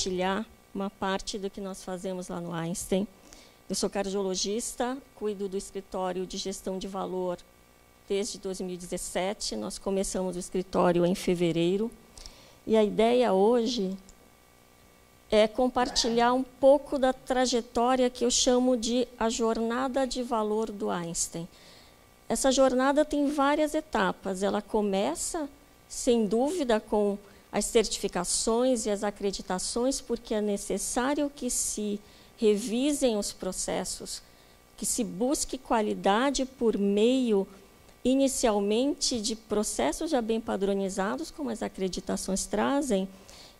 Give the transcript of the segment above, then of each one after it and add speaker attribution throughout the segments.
Speaker 1: compartilhar uma parte do que nós fazemos lá no Einstein. Eu sou cardiologista, cuido do escritório de gestão de valor desde 2017. Nós começamos o escritório em fevereiro. E a ideia hoje é compartilhar um pouco da trajetória que eu chamo de a jornada de valor do Einstein. Essa jornada tem várias etapas. Ela começa, sem dúvida, com as certificações e as acreditações, porque é necessário que se revisem os processos, que se busque qualidade por meio, inicialmente, de processos já bem padronizados, como as acreditações trazem,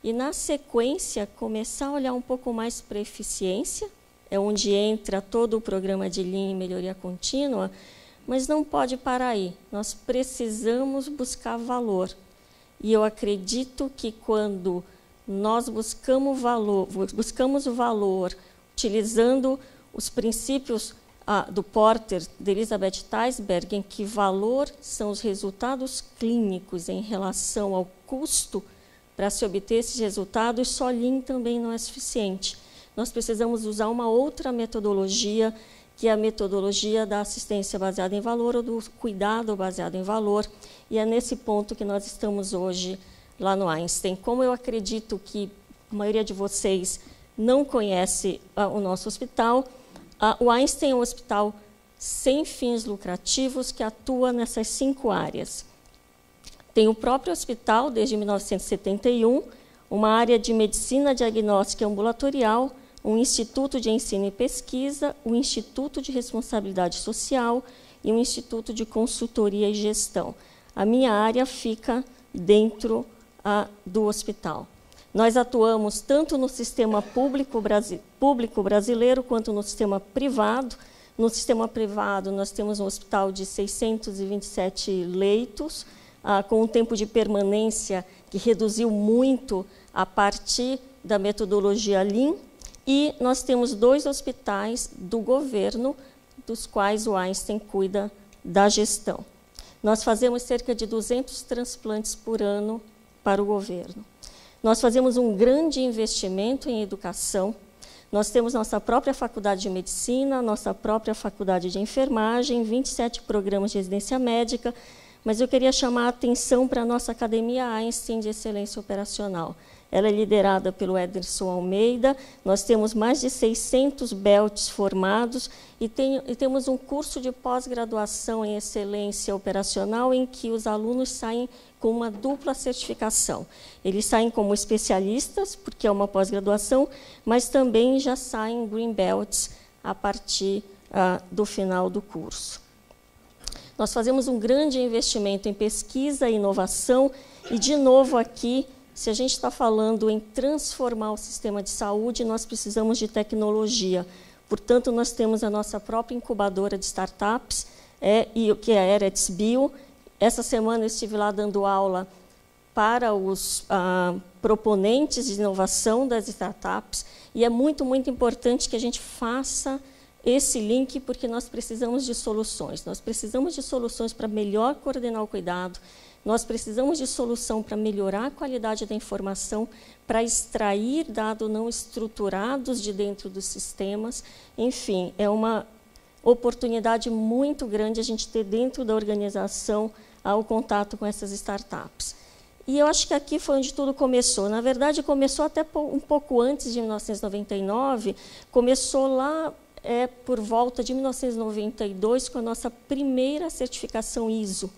Speaker 1: e, na sequência, começar a olhar um pouco mais para a eficiência, é onde entra todo o programa de Lean e melhoria contínua, mas não pode parar aí. Nós precisamos buscar valor. E eu acredito que quando nós buscamos o valor utilizando os princípios do Porter, de Elizabeth Teisberg, em que valor são os resultados clínicos em relação ao custo para se obter esses resultados, só Lean também não é suficiente. Nós precisamos usar uma outra metodologia, que é a metodologia da assistência baseada em valor ou do cuidado baseado em valor, e é nesse ponto que nós estamos hoje lá no Einstein. Como eu acredito que a maioria de vocês não conhece o nosso hospital, o Einstein é um hospital sem fins lucrativos que atua nessas 5 áreas. Tem o próprio hospital desde 1971, uma área de medicina diagnóstica ambulatorial, um instituto de ensino e pesquisa, um instituto de responsabilidade social e um instituto de consultoria e gestão. A minha área fica dentro do hospital. Nós atuamos tanto no sistema público brasileiro quanto no sistema privado. No sistema privado, nós temos um hospital de 627 leitos, com um tempo de permanência que reduziu muito a partir da metodologia Lean, e nós temos 2 hospitais do governo, dos quais o Einstein cuida da gestão. Nós fazemos cerca de 200 transplantes por ano para o governo. Nós fazemos um grande investimento em educação. Nós temos nossa própria faculdade de medicina, nossa própria faculdade de enfermagem, 27 programas de residência médica, mas eu queria chamar a atenção para a nossa Academia Einstein de Excelência Operacional. Ela é liderada pelo Ederson Almeida, nós temos mais de 600 belts formados e temos um curso de pós-graduação em excelência operacional em que os alunos saem com uma dupla certificação. Eles saem como especialistas, porque é uma pós-graduação, mas também já saem green belts a partir do final do curso. Nós fazemos um grande investimento em pesquisa e inovação, e, de novo, aqui, se a gente está falando em transformar o sistema de saúde, nós precisamos de tecnologia. Portanto, nós temos a nossa própria incubadora de startups, que é a Eretz Bio. Essa semana eu estive lá dando aula para os proponentes de inovação das startups, e é muito, muito importante que a gente faça esse link, porque nós precisamos de soluções. Nós precisamos de soluções para melhor coordenar o cuidado, nós precisamos de solução para melhorar a qualidade da informação, para extrair dados não estruturados de dentro dos sistemas. Enfim, é uma oportunidade muito grande a gente ter dentro da organização o contato com essas startups. E eu acho que aqui foi onde tudo começou. Na verdade, começou até um pouco antes de 1999, começou lá por volta de 1992, com a nossa primeira certificação ISO.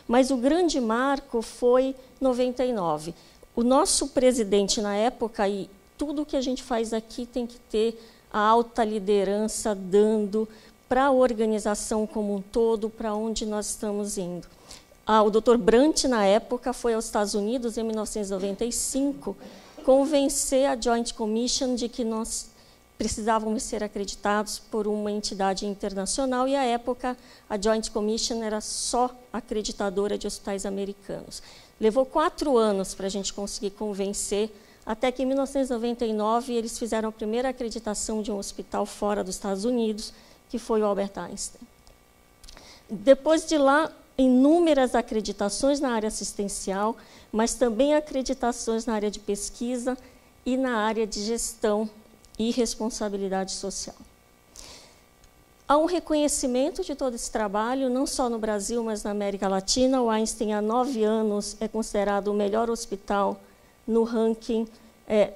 Speaker 1: Mas o grande marco foi 99. O nosso presidente, na época, e tudo que a gente faz aqui tem que ter a alta liderança dando para a organização como um todo, para onde nós estamos indo. O Dr. Brandt, na época, foi aos Estados Unidos, em 1995, convencer a Joint Commission de que nós precisávamos ser acreditados por uma entidade internacional, e, à época, a Joint Commission era só acreditadora de hospitais americanos. Levou 4 anos para a gente conseguir convencer, até que, em 1999, eles fizeram a primeira acreditação de um hospital fora dos Estados Unidos, que foi o Albert Einstein. Depois de lá, inúmeras acreditações na área assistencial, mas também acreditações na área de pesquisa, e na área de gestão e responsabilidade social. Há um reconhecimento de todo esse trabalho, não só no Brasil, mas na América Latina. O Einstein, há 9 anos, é considerado o melhor hospital no ranking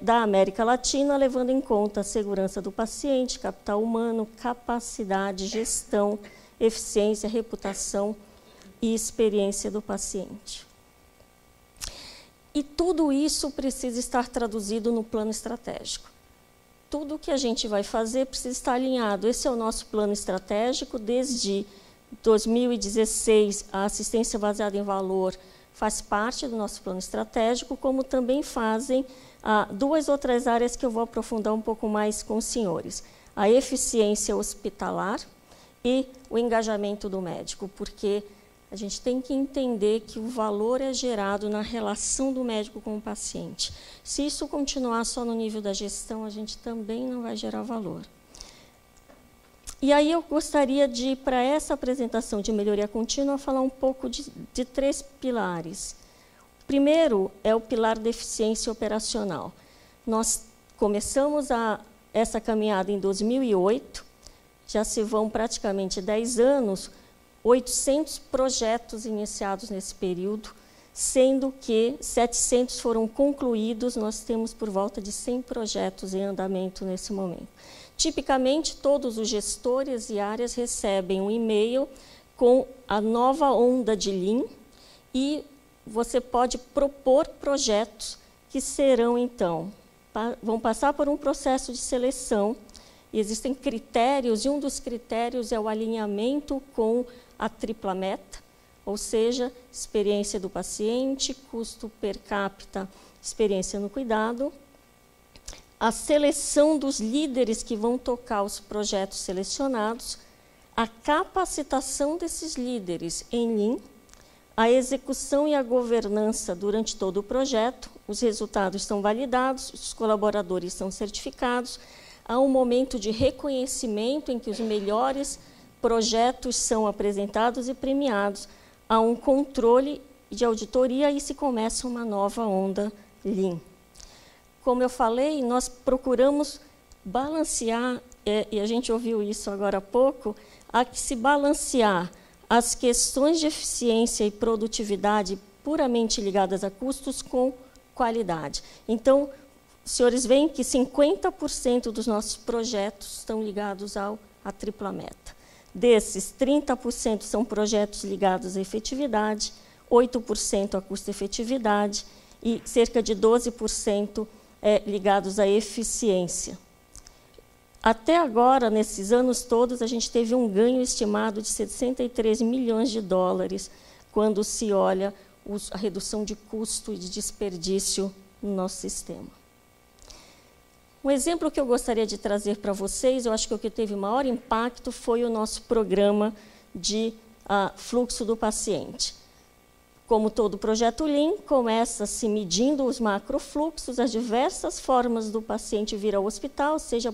Speaker 1: da América Latina, levando em conta a segurança do paciente, capital humano, capacidade, gestão, eficiência, reputação e experiência do paciente. E tudo isso precisa estar traduzido no plano estratégico. Tudo o que a gente vai fazer precisa estar alinhado. Esse é o nosso plano estratégico. Desde 2016, a assistência baseada em valor faz parte do nosso plano estratégico, como também fazem 2 outras áreas que eu vou aprofundar um pouco mais com os senhores. A eficiência hospitalar e o engajamento do médico, porque a gente tem que entender que o valor é gerado na relação do médico com o paciente. Se isso continuar só no nível da gestão, a gente também não vai gerar valor. E aí eu gostaria de, para essa apresentação de melhoria contínua, falar um pouco de 3 pilares. O primeiro é o pilar da eficiência operacional. Nós começamos essa caminhada em 2008, já se vão praticamente 10 anos, 800 projetos iniciados nesse período, sendo que 700 foram concluídos. Nós temos por volta de 100 projetos em andamento nesse momento. Tipicamente, todos os gestores e áreas recebem um e-mail com a nova onda de Lean e você pode propor projetos que serão, então, vão passar por um processo de seleção. E existem critérios, e um dos critérios é o alinhamento com a tripla meta, ou seja, experiência do paciente, custo per capita, experiência no cuidado, a seleção dos líderes que vão tocar os projetos selecionados, a capacitação desses líderes em Lean, a execução e a governança durante todo o projeto, os resultados são validados, os colaboradores são certificados, há um momento de reconhecimento em que os melhores projetos são apresentados e premiados, há um controle de auditoria e se começa uma nova onda Lean. Como eu falei, nós procuramos balancear, e a gente ouviu isso agora há pouco, há que se balancear as questões de eficiência e produtividade puramente ligadas a custos com qualidade. Então, os senhores veem que 50% dos nossos projetos estão ligados à tripla meta. Desses, 30% são projetos ligados à efetividade, 8% a custo-efetividade e cerca de 12% ligados à eficiência. Até agora, nesses anos todos, a gente teve um ganho estimado de 63 milhões de dólares quando se olha a redução de custo e de desperdício no nosso sistema. Um exemplo que eu gostaria de trazer para vocês, eu acho que o que teve maior impacto foi o nosso programa de fluxo do paciente. Como todo projeto Lean, começa-se medindo os macrofluxos, as diversas formas do paciente vir ao hospital, seja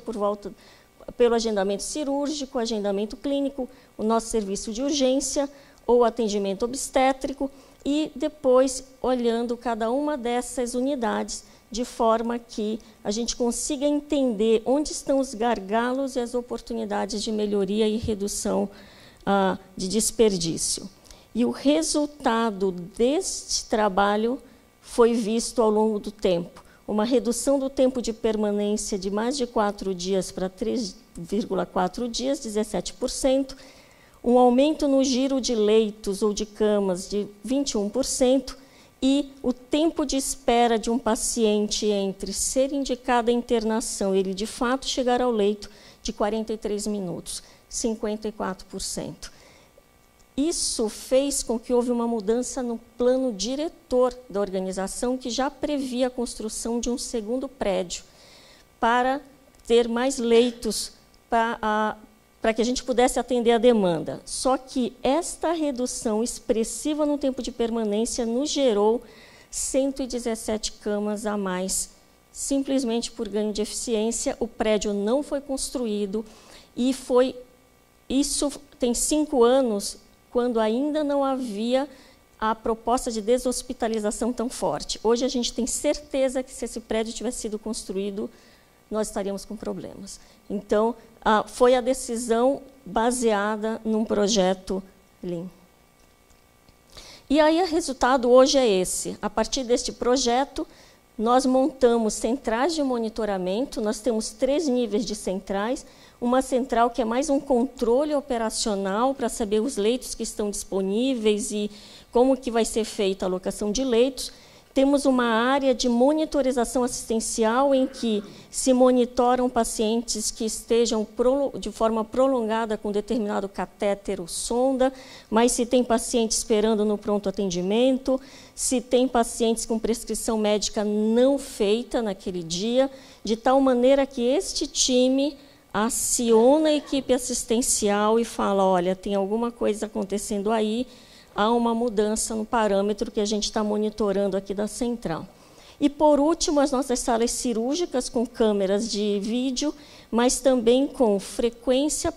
Speaker 1: pelo agendamento cirúrgico, agendamento clínico, o nosso serviço de urgência ou atendimento obstétrico, e depois olhando cada uma dessas unidades de forma que a gente consiga entender onde estão os gargalos e as oportunidades de melhoria e redução de desperdício. E o resultado deste trabalho foi visto ao longo do tempo. Uma redução do tempo de permanência de mais de 4 dias para 3,4 dias, 17%, um aumento no giro de leitos ou de camas de 21%, e o tempo de espera de um paciente entre ser indicado a internação e ele de fato chegar ao leito de 43 minutos, 54%. Isso fez com que houve uma mudança no plano diretor da organização, que já previa a construção de um segundo prédio para ter mais leitos para que a gente pudesse atender a demanda. Só que esta redução expressiva no tempo de permanência nos gerou 117 camas a mais, simplesmente por ganho de eficiência. O prédio não foi construído e isso tem 5 anos, quando ainda não havia a proposta de deshospitalização tão forte. Hoje a gente tem certeza que se esse prédio tivesse sido construído, nós estaríamos com problemas. Então, foi a decisão baseada num projeto Lean. E aí o resultado hoje é esse. A partir deste projeto, nós montamos centrais de monitoramento, nós temos 3 níveis de centrais, uma central que é mais um controle operacional para saber os leitos que estão disponíveis e como que vai ser feita a alocação de leitos. Temos uma área de monitorização assistencial em que se monitoram pacientes que estejam de forma prolongada com determinado catéter ou sonda, mas se tem paciente esperando no pronto atendimento, se tem pacientes com prescrição médica não feita naquele dia, de tal maneira que este time aciona a equipe assistencial e fala, olha, tem alguma coisa acontecendo aí, há uma mudança no parâmetro que a gente está monitorando aqui da central. E, por último, as nossas salas cirúrgicas com câmeras de vídeo, mas também com frequência,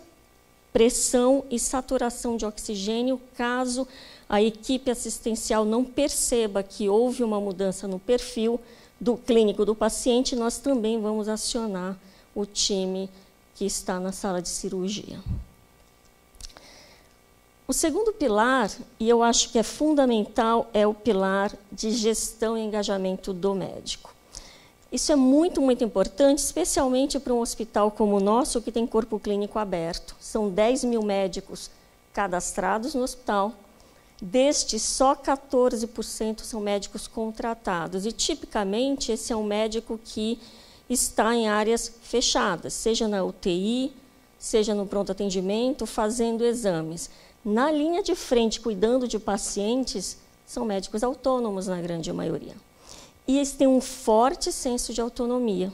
Speaker 1: pressão e saturação de oxigênio, caso a equipe assistencial não perceba que houve uma mudança no perfil do clínico do paciente, nós também vamos acionar o time que está na sala de cirurgia. O segundo pilar, e eu acho que é fundamental, é o pilar de gestão e engajamento do médico. Isso é muito, muito importante, especialmente para um hospital como o nosso, que tem corpo clínico aberto. São 10 mil médicos cadastrados no hospital. Destes, só 14% são médicos contratados. E, tipicamente, esse é um médico que está em áreas fechadas, seja na UTI, seja no pronto atendimento, fazendo exames. Na linha de frente, cuidando de pacientes, são médicos autônomos, na grande maioria. E eles têm um forte senso de autonomia.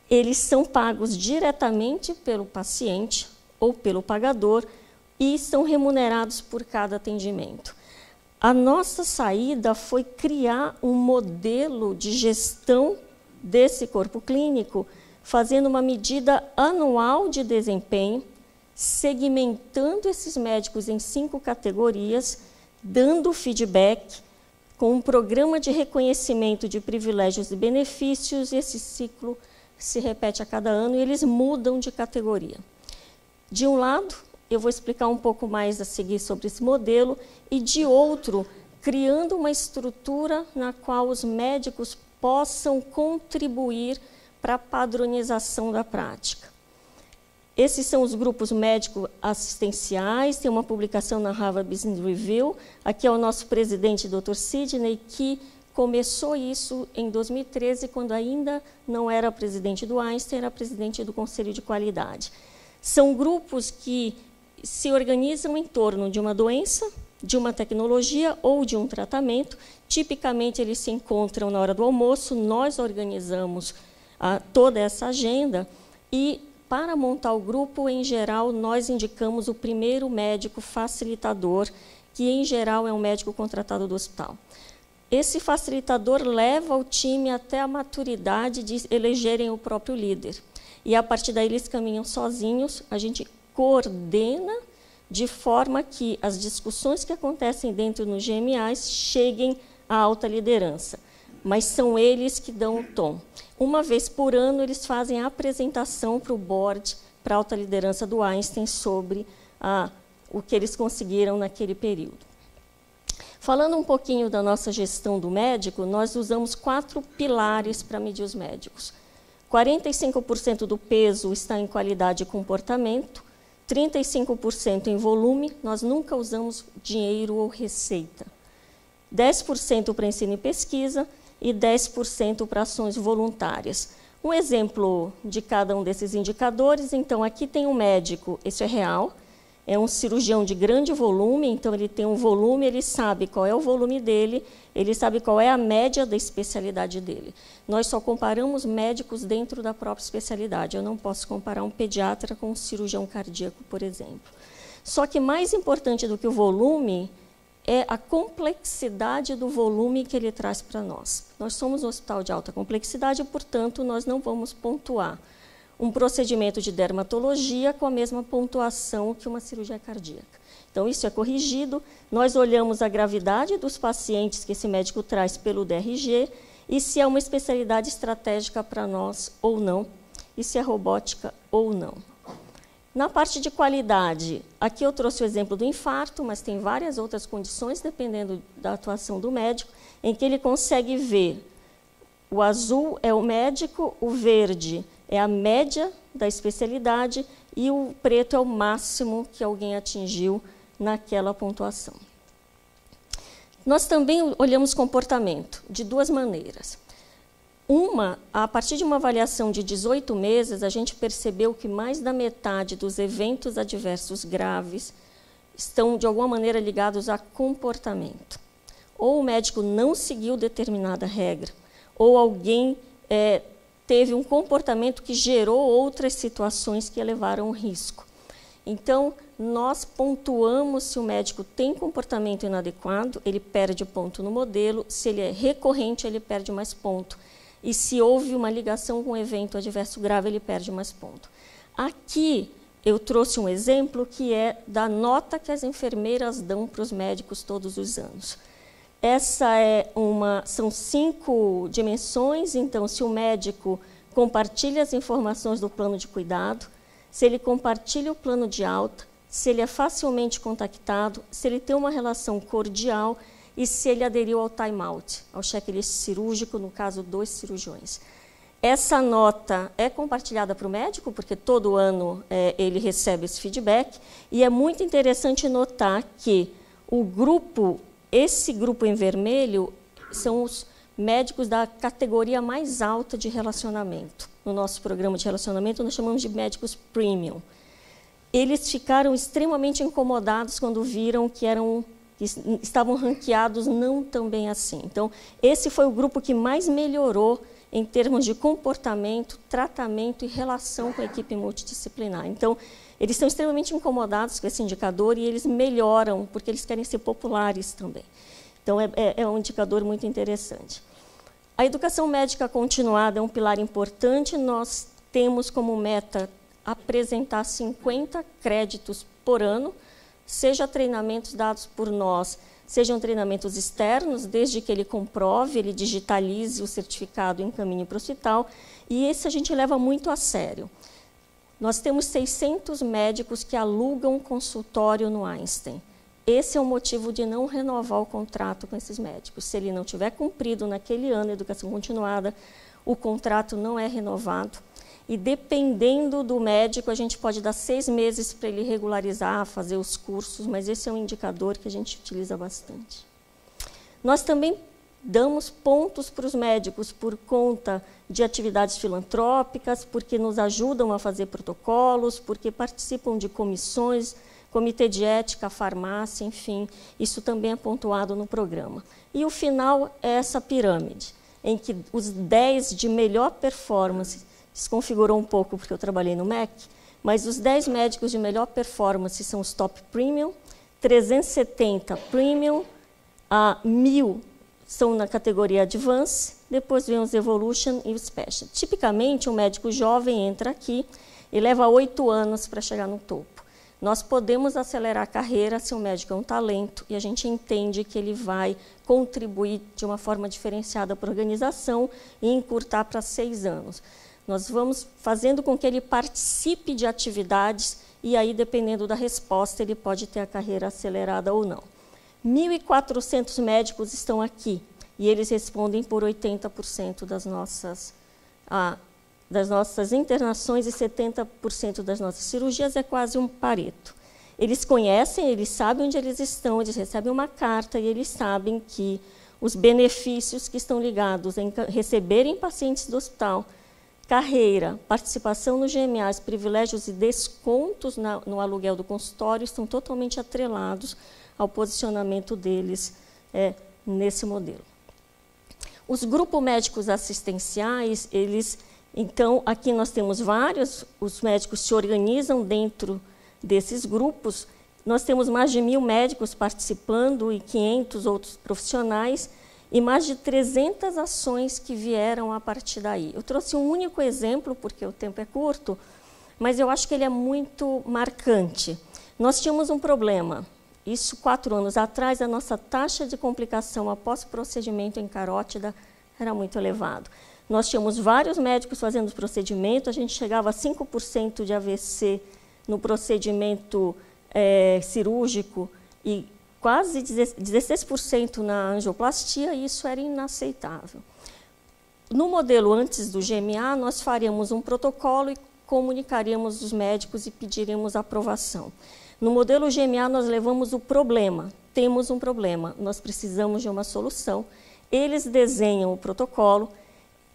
Speaker 1: Eles são pagos diretamente pelo paciente ou pelo pagador e são remunerados por cada atendimento. A nossa saída foi criar um modelo de gestão desse corpo clínico, fazendo uma medida anual de desempenho, segmentando esses médicos em 5 categorias, dando feedback, com um programa de reconhecimento de privilégios e benefícios, e esse ciclo se repete a cada ano e eles mudam de categoria. De um lado, eu vou explicar um pouco mais a seguir sobre esse modelo, e de outro, criando uma estrutura na qual os médicos possam contribuir para a padronização da prática. Esses são os grupos médico-assistenciais, tem uma publicação na Harvard Business Review. Aqui é o nosso presidente, Dr. Sidney, que começou isso em 2013, quando ainda não era presidente do Einstein, era presidente do Conselho de Qualidade. São grupos que se organizam em torno de uma doença, de uma tecnologia ou de um tratamento. Tipicamente, eles se encontram na hora do almoço, nós organizamos toda essa agenda e, para montar o grupo, em geral, nós indicamos o primeiro médico facilitador, que, em geral, é um médico contratado do hospital. Esse facilitador leva o time até a maturidade de elegerem o próprio líder. E, a partir daí, eles caminham sozinhos, a gente coordena de forma que as discussões que acontecem dentro dos GMAs cheguem à alta liderança. Mas são eles que dão o tom. Uma vez por ano, eles fazem a apresentação para o board, para a alta liderança do Einstein, sobre o que eles conseguiram naquele período. Falando um pouquinho da nossa gestão do médico, nós usamos 4 pilares para medir os médicos. 45% do peso está em qualidade e comportamento, 35% em volume, nós nunca usamos dinheiro ou receita. 10% para ensino e pesquisa, e 10% para ações voluntárias. Um exemplo de cada um desses indicadores, então, aqui tem um médico, isso é real, é um cirurgião de grande volume, então ele tem um volume, ele sabe qual é o volume dele, ele sabe qual é a média da especialidade dele. Nós só comparamos médicos dentro da própria especialidade, eu não posso comparar um pediatra com um cirurgião cardíaco, por exemplo. Só que mais importante do que o volume é a complexidade do volume que ele traz para nós. Nós somos um hospital de alta complexidade, portanto, nós não vamos pontuar um procedimento de dermatologia com a mesma pontuação que uma cirurgia cardíaca. Então, isso é corrigido, nós olhamos a gravidade dos pacientes que esse médico traz pelo DRG e se é uma especialidade estratégica para nós ou não, e se é robótica ou não. Na parte de qualidade, aqui eu trouxe o exemplo do infarto, mas tem várias outras condições, dependendo da atuação do médico, em que ele consegue ver o azul é o médico, o verde é a média da especialidade e o preto é o máximo que alguém atingiu naquela pontuação. Nós também olhamos comportamento de duas maneiras. Uma, a partir de uma avaliação de 18 meses, a gente percebeu que mais da metade dos eventos adversos graves estão, de alguma maneira, ligados a comportamento. Ou o médico não seguiu determinada regra, ou alguém teve um comportamento que gerou outras situações que levaram risco. Então, nós pontuamos se o médico tem comportamento inadequado, ele perde ponto no modelo, se ele é recorrente, ele perde mais ponto. E se houve uma ligação com um evento adverso grave, ele perde mais ponto. Aqui, eu trouxe um exemplo que é da nota que as enfermeiras dão para os médicos todos os anos. São 5 dimensões, então, se o médico compartilha as informações do plano de cuidado, se ele compartilha o plano de alta, se ele é facilmente contactado, se ele tem uma relação cordial e se ele aderiu ao time-out, ao checklist cirúrgico, no caso dos cirurgiões. Essa nota é compartilhada para o médico, porque todo ano ele recebe esse feedback, e é muito interessante notar que esse grupo em vermelho são os médicos da categoria mais alta de relacionamento. No nosso programa de relacionamento, nós chamamos de médicos premium. Eles ficaram extremamente incomodados quando viram que estavam ranqueados não tão bem assim. Então, esse foi o grupo que mais melhorou em termos de comportamento, tratamento e relação com a equipe multidisciplinar. Então, eles estão extremamente incomodados com esse indicador e eles melhoram, porque eles querem ser populares também. Então, é um indicador muito interessante. A educação médica continuada é um pilar importante. Nós temos como meta apresentar 50 créditos por ano, seja treinamentos dados por nós, sejam treinamentos externos, desde que ele comprove, ele digitalize o certificado e encaminhe para o hospital, e esse a gente leva muito a sério. Nós temos 600 médicos que alugam consultório no Einstein. Esse é o motivo de não renovar o contrato com esses médicos. Se ele não tiver cumprido naquele ano a educação continuada, o contrato não é renovado. E dependendo do médico, a gente pode dar 6 meses para ele regularizar, fazer os cursos, mas esse é um indicador que a gente utiliza bastante. Nós também damos pontos para os médicos por conta de atividades filantrópicas, porque nos ajudam a fazer protocolos, porque participam de comissões, comitê de ética, farmácia, enfim, isso também é pontuado no programa. E o final é essa pirâmide, em que os 10 de melhor performance, desconfigurou um pouco porque eu trabalhei no MEC, mas os 10 médicos de melhor performance são os top premium, 370 premium, 1.000 são na categoria advance, depois vem os evolution e os special. Tipicamente, um médico jovem entra aqui e leva 8 anos para chegar no topo. Nós podemos acelerar a carreira se o médico é um talento e a gente entende que ele vai contribuir de uma forma diferenciada para a organização e encurtar para 6 anos. Nós vamos fazendo com que ele participe de atividades e aí, dependendo da resposta, ele pode ter a carreira acelerada ou não. 1.400 médicos estão aqui e eles respondem por 80% das nossas internações e 70% das nossas cirurgias, é quase um Pareto. Eles conhecem, eles sabem onde eles estão, eles recebem uma carta e eles sabem que os benefícios que estão ligados em receberem pacientes do hospital, carreira, participação no GMAs, privilégios e descontos no aluguel do consultório estão totalmente atrelados ao posicionamento deles nesse modelo. Os grupos médicos assistenciais, então, aqui nós temos vários, os médicos se organizam dentro desses grupos. Nós temos mais de 1.000 médicos participando e 500 outros profissionais. e mais de 300 ações que vieram a partir daí. Eu trouxe um único exemplo, porque o tempo é curto, mas eu acho que ele é muito marcante. Nós tínhamos um problema. Isso 4 anos atrás, a nossa taxa de complicação após procedimento em carótida era muito elevado. Nós tínhamos vários médicos fazendo o procedimento, a gente chegava a 5% de AVC no procedimento cirúrgico e quase 16% na angioplastia, e isso era inaceitável. No modelo antes do GMA, nós faríamos um protocolo e comunicaríamos os médicos e pediríamos aprovação. No modelo GMA, nós levamos o problema. Temos um problema, nós precisamos de uma solução. Eles desenham o protocolo,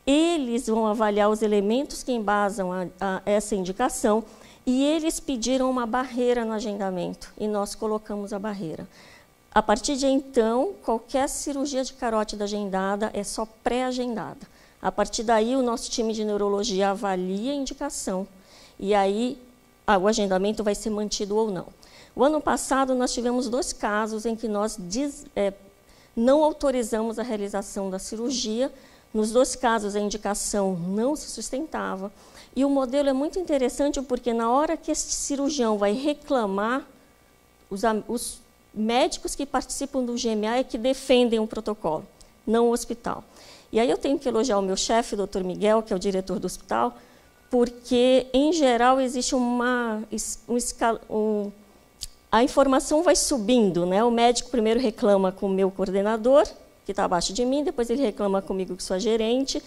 Speaker 1: eles vão avaliar os elementos que embasam a essa indicação e eles pediram uma barreira no agendamento e nós colocamos a barreira. A partir de então, qualquer cirurgia de carótida agendada é só pré-agendada. A partir daí, o nosso time de neurologia avalia a indicação e aí o agendamento vai ser mantido ou não. O ano passado, nós tivemos 2 casos em que nós não autorizamos a realização da cirurgia. Nos 2 casos, a indicação não se sustentava. E o modelo é muito interessante porque, na hora que esse cirurgião vai reclamar, os médicos que participam do GMA é que defendem o protocolo, não o hospital. E aí eu tenho que elogiar o meu chefe, o Dr. Miguel, que é o diretor do hospital, porque, em geral, existe a informação vai subindo, né? O médico primeiro reclama com o meu coordenador, que está abaixo de mim, depois ele reclama comigo, que sou a gerente,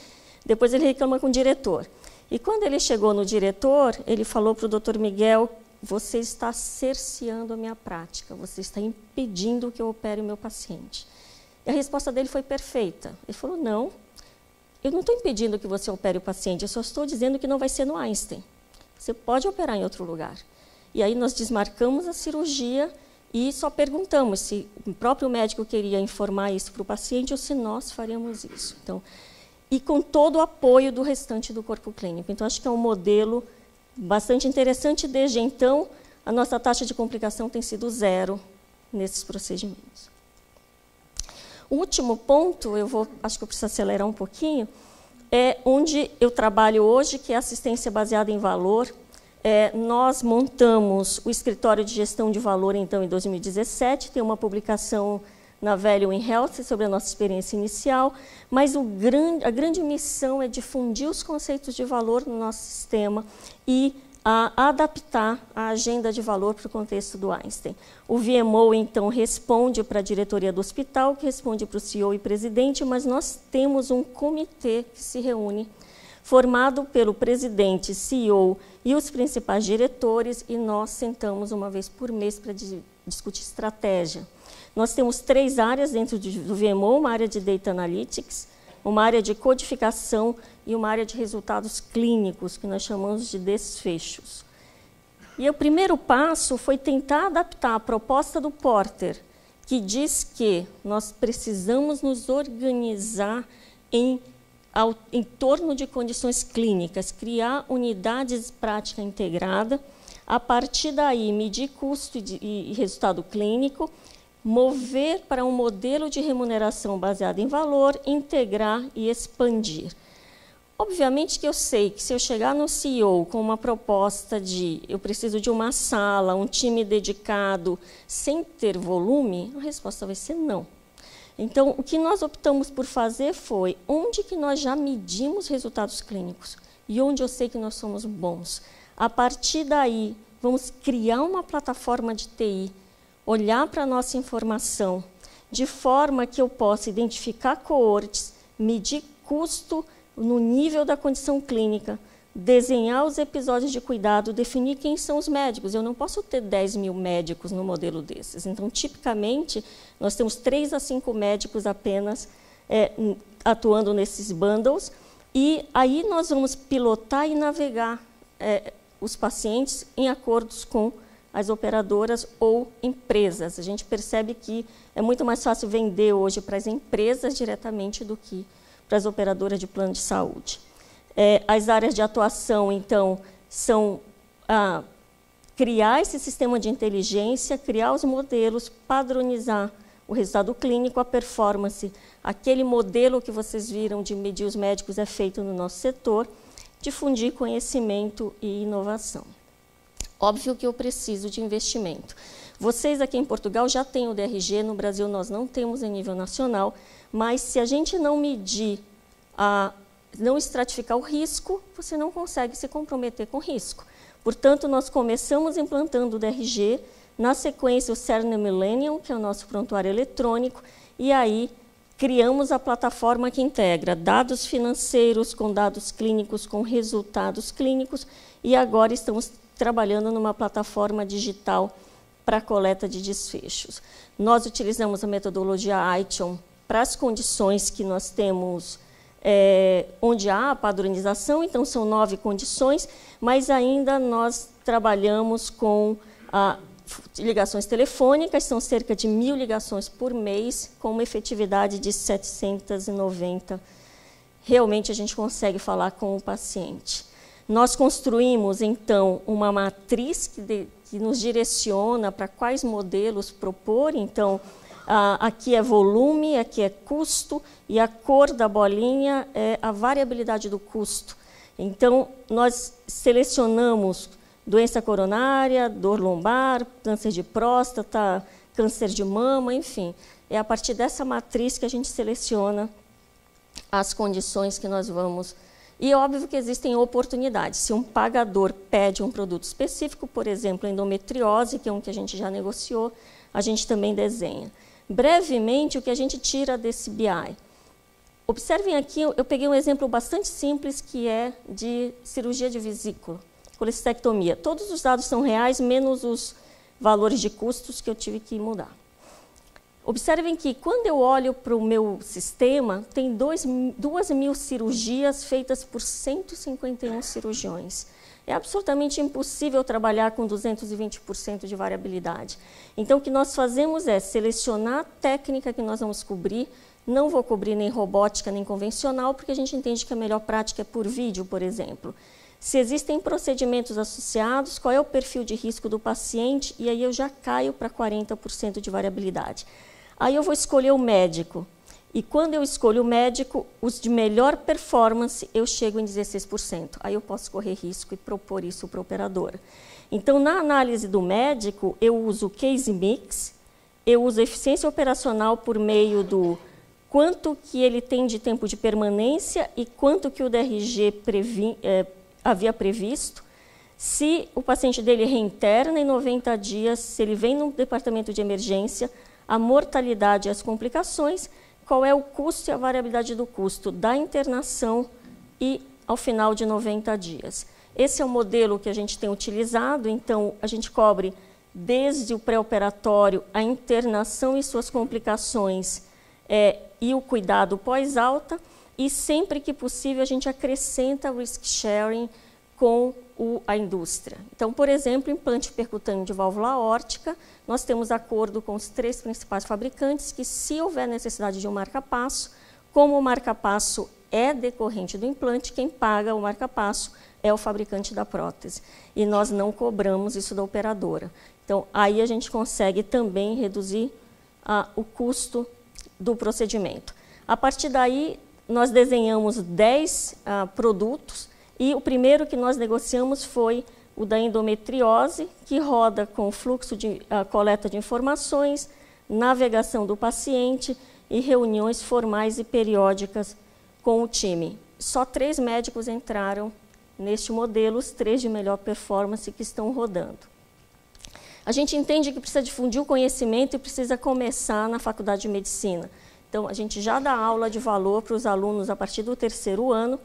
Speaker 1: depois ele reclama com o diretor. E quando ele chegou no diretor, ele falou para o Dr. Miguel: você está cerceando a minha prática, você está impedindo que eu opere o meu paciente. E a resposta dele foi perfeita. Ele falou: não, eu não estou impedindo que você opere o paciente, eu só estou dizendo que não vai ser no Einstein. Você pode operar em outro lugar. E aí nós desmarcamos a cirurgia e só perguntamos se o próprio médico queria informar isso para o paciente ou se nós faríamos isso. Então, e com todo o apoio do restante do corpo clínico. Então, acho que é um modelo bastante interessante. Desde então, a nossa taxa de complicação tem sido 0 nesses procedimentos. O último ponto, acho que eu preciso acelerar um pouquinho, é onde eu trabalho hoje, que é assistência baseada em valor. Nós montamos o escritório de gestão de valor, então, em 2017, tem uma publicação na Value in Health sobre a nossa experiência inicial, mas a grande missão é difundir os conceitos de valor no nosso sistema e adaptar a agenda de valor para o contexto do Einstein. O VMO, então, responde para a diretoria do hospital, que responde para o CEO e presidente, mas nós temos um comitê que se reúne, formado pelo presidente, CEO e os principais diretores, e nós sentamos uma vez por mês para discutir estratégia. Nós temos 3 áreas dentro do VMO, uma área de Data Analytics, uma área de codificação e uma área de resultados clínicos, que nós chamamos de desfechos. E o primeiro passo foi tentar adaptar a proposta do Porter, que diz que nós precisamos nos organizar em torno de condições clínicas, criar unidades de prática integrada, a partir daí medir custo e resultado clínico, mover para um modelo de remuneração baseado em valor, integrar e expandir. Obviamente que eu sei que se eu chegar no CEO com uma proposta de eu preciso de uma sala, um time dedicado, sem ter volume, a resposta vai ser não. Então, o que nós optamos por fazer foi onde que nós já medimos resultados clínicos e onde eu sei que nós somos bons. A partir daí, vamos criar uma plataforma de TI, olhar para a nossa informação, de forma que eu possa identificar coortes, medir custo no nível da condição clínica, desenhar os episódios de cuidado, definir quem são os médicos. Eu não posso ter 10 mil médicos no modelo desses. Então, tipicamente, nós temos 3 a 5 médicos apenas atuando nesses bundles, e aí nós vamos pilotar e navegar os pacientes em acordos com as operadoras ou empresas. A gente percebe que é muito mais fácil vender hoje para as empresas diretamente do que para as operadoras de plano de saúde. As áreas de atuação, então, são criar esse sistema de inteligência, criar os modelos, padronizar o resultado clínico, a performance, aquele modelo que vocês viram de medir os médicos é feito no nosso setor, difundir conhecimento e inovação. Óbvio que eu preciso de investimento. Vocês aqui em Portugal já têm o DRG, no Brasil nós não temos em nível nacional, mas se a gente não medir, não estratificar o risco, você não consegue se comprometer com o risco. Portanto, nós começamos implantando o DRG, na sequência o Cerner Millennium, que é o nosso prontuário eletrônico, e aí criamos a plataforma que integra dados financeiros com dados clínicos, com resultados clínicos, e agora estamos trabalhando numa plataforma digital para a coleta de desfechos. Nós utilizamos a metodologia ITION para as condições que nós temos, onde há a padronização, então são 9 condições, mas ainda nós trabalhamos com ligações telefônicas, são cerca de 1.000 ligações por mês, com uma efetividade de 790. Realmente a gente consegue falar com o paciente. Nós construímos, então, uma matriz que nos direciona para quais modelos propor. Então, aqui é volume, aqui é custo, e a cor da bolinha é a variabilidade do custo. Então, nós selecionamos doença coronária, dor lombar, câncer de próstata, câncer de mama, enfim. É a partir dessa matriz que a gente seleciona as condições que nós vamos. E óbvio que existem oportunidades. Se um pagador pede um produto específico, por exemplo, endometriose, que é um que a gente já negociou, a gente também desenha. Brevemente, o que a gente tira desse BI. Observem aqui, eu peguei um exemplo bastante simples, que é de cirurgia de vesícula, colecistectomia. Todos os dados são reais, menos os valores de custos que eu tive que mudar. Observem que, quando eu olho para o meu sistema, tem 2.000 cirurgias feitas por 151 cirurgiões. É absolutamente impossível trabalhar com 220% de variabilidade. Então, o que nós fazemos é selecionar a técnica que nós vamos cobrir. Não vou cobrir nem robótica, nem convencional, porque a gente entende que a melhor prática é por vídeo, por exemplo. Se existem procedimentos associados, qual é o perfil de risco do paciente, e aí eu já caio para 40% de variabilidade. Aí eu vou escolher o médico. E quando eu escolho o médico, os de melhor performance, eu chego em 16%. Aí eu posso correr risco e propor isso para a operadora. Então, na análise do médico, eu uso o case mix, eu uso a eficiência operacional por meio do quanto que ele tem de tempo de permanência e quanto que o DRG havia previsto. Se o paciente dele reinterna em 90 dias, se ele vem no departamento de emergência, a mortalidade e as complicações, qual é o custo e a variabilidade do custo da internação e ao final de 90 dias. Esse é o modelo que a gente tem utilizado, então a gente cobre desde o pré-operatório, a internação e suas complicações e o cuidado pós-alta, e sempre que possível a gente acrescenta risk sharing com a indústria. Então, por exemplo, implante percutâneo de válvula aórtica, nós temos acordo com os 3 principais fabricantes que, se houver necessidade de um marca-passo, como o marca-passo é decorrente do implante, quem paga o marca-passo é o fabricante da prótese. E nós não cobramos isso da operadora. Então, aí a gente consegue também reduzir o custo do procedimento. A partir daí, nós desenhamos 10 produtos, e o primeiro que nós negociamos foi o da endometriose, que roda com fluxo de coleta de informações, navegação do paciente e reuniões formais e periódicas com o time. Só 3 médicos entraram neste modelo, os 3 de melhor performance que estão rodando. A gente entende que precisa difundir o conhecimento e precisa começar na faculdade de medicina. Então, a gente já dá aula de valor para os alunos a partir do 3º ano,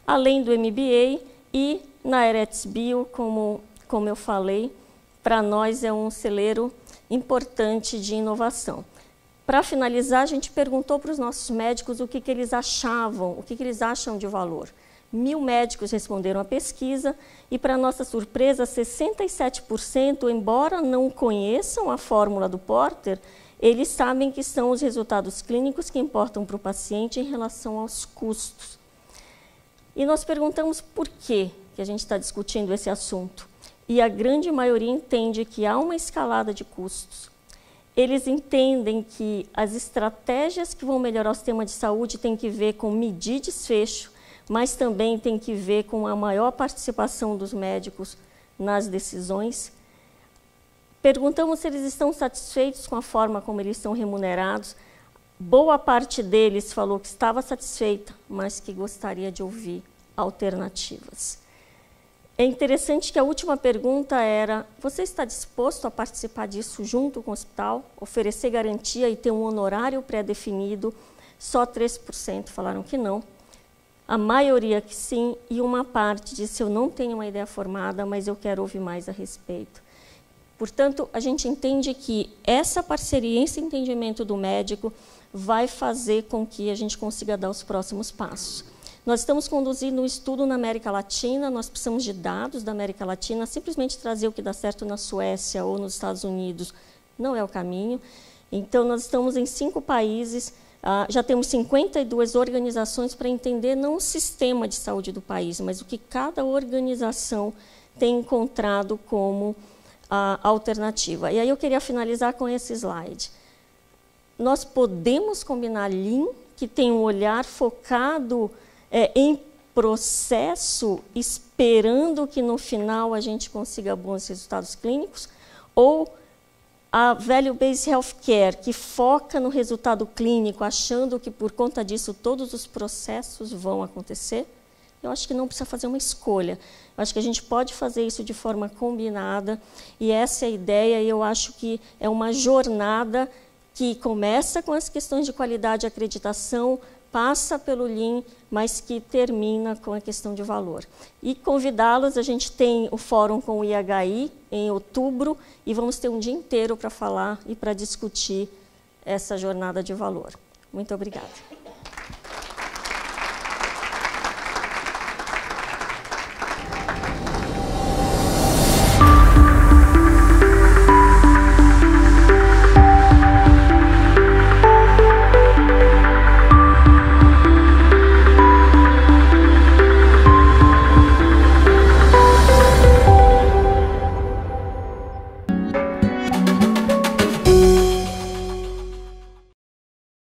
Speaker 1: além do MBA, e na Eretz Bio, como eu falei, para nós é um celeiro importante de inovação. Para finalizar, a gente perguntou para os nossos médicos o que eles achavam, o que eles acham de valor. 1.000 médicos responderam à pesquisa e, para nossa surpresa, 67%, embora não conheçam a fórmula do Porter, eles sabem que são os resultados clínicos que importam para o paciente em relação aos custos. E nós perguntamos por que a gente está discutindo esse assunto. E a grande maioria entende que há uma escalada de custos. eles entendem que as estratégias que vão melhorar o sistema de saúde têm que ver com medir desfecho, mas também tem que ver com a maior participação dos médicos nas decisões. Perguntamos se eles estão satisfeitos com a forma como eles são remunerados. Boa parte deles falou que estava satisfeita, mas que gostaria de ouvir alternativas. É interessante que a última pergunta era: você está disposto a participar disso junto com o hospital, oferecer garantia e ter um honorário pré-definido? Só 3% falaram que não. A maioria que sim, e uma parte disse: eu não tenho uma ideia formada, mas eu quero ouvir mais a respeito. Portanto, a gente entende que essa parceria, esse entendimento do médico vai fazer com que a gente consiga dar os próximos passos. Nós estamos conduzindo um estudo na América Latina, nós precisamos de dados da América Latina, simplesmente trazer o que dá certo na Suécia ou nos Estados Unidos não é o caminho. Então, nós estamos em 5 países, já temos 52 organizações para entender não o sistema de saúde do país, mas o que cada organização tem encontrado como alternativa. E aí eu queria finalizar com esse slide. Nós podemos combinar Lean, que tem um olhar focado em processo, esperando que no final a gente consiga bons resultados clínicos, ou a Value-Based Healthcare, que foca no resultado clínico, achando que por conta disso todos os processos vão acontecer. Eu acho que não precisa fazer uma escolha. Eu acho que a gente pode fazer isso de forma combinada, e essa é a ideia, e eu acho que é uma jornada que começa com as questões de qualidade e acreditação, passa pelo Lean, mas que termina com a questão de valor. E convidá-los, a gente tem o fórum com o IHI em outubro, e vamos ter um dia inteiro para falar e para discutir essa jornada de valor. Muito obrigada.